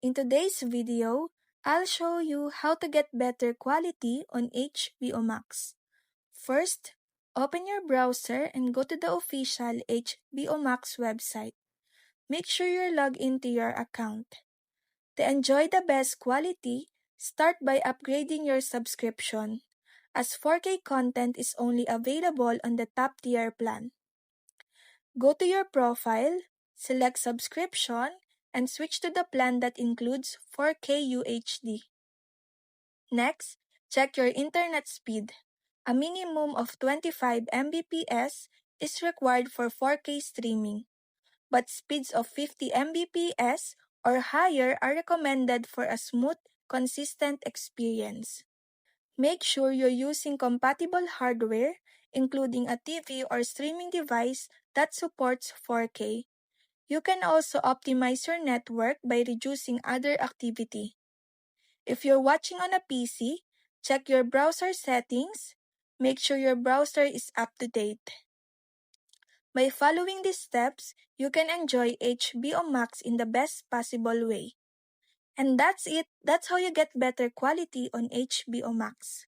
In today's video, I'll show you how to get better quality on HBO Max. First, open your browser and go to the official HBO Max website. Make sure you're logged into your account. To enjoy the best quality, start by upgrading your subscription, as 4K content is only available on the top tier plan. Go to your profile, select subscription, and switch to the plan that includes 4K UHD. Next, check your internet speed. A minimum of 25 Mbps is required for 4K streaming, but speeds of 50 Mbps or higher are recommended for a smooth, consistent experience. Make sure you're using compatible hardware, including a TV or streaming device that supports 4K. You can also optimize your network by reducing other activity. If you're watching on a PC, check your browser settings. Make sure your browser is up to date. By following these steps, you can enjoy HBO Max in the best possible way. And that's it. That's how you get better quality on HBO Max.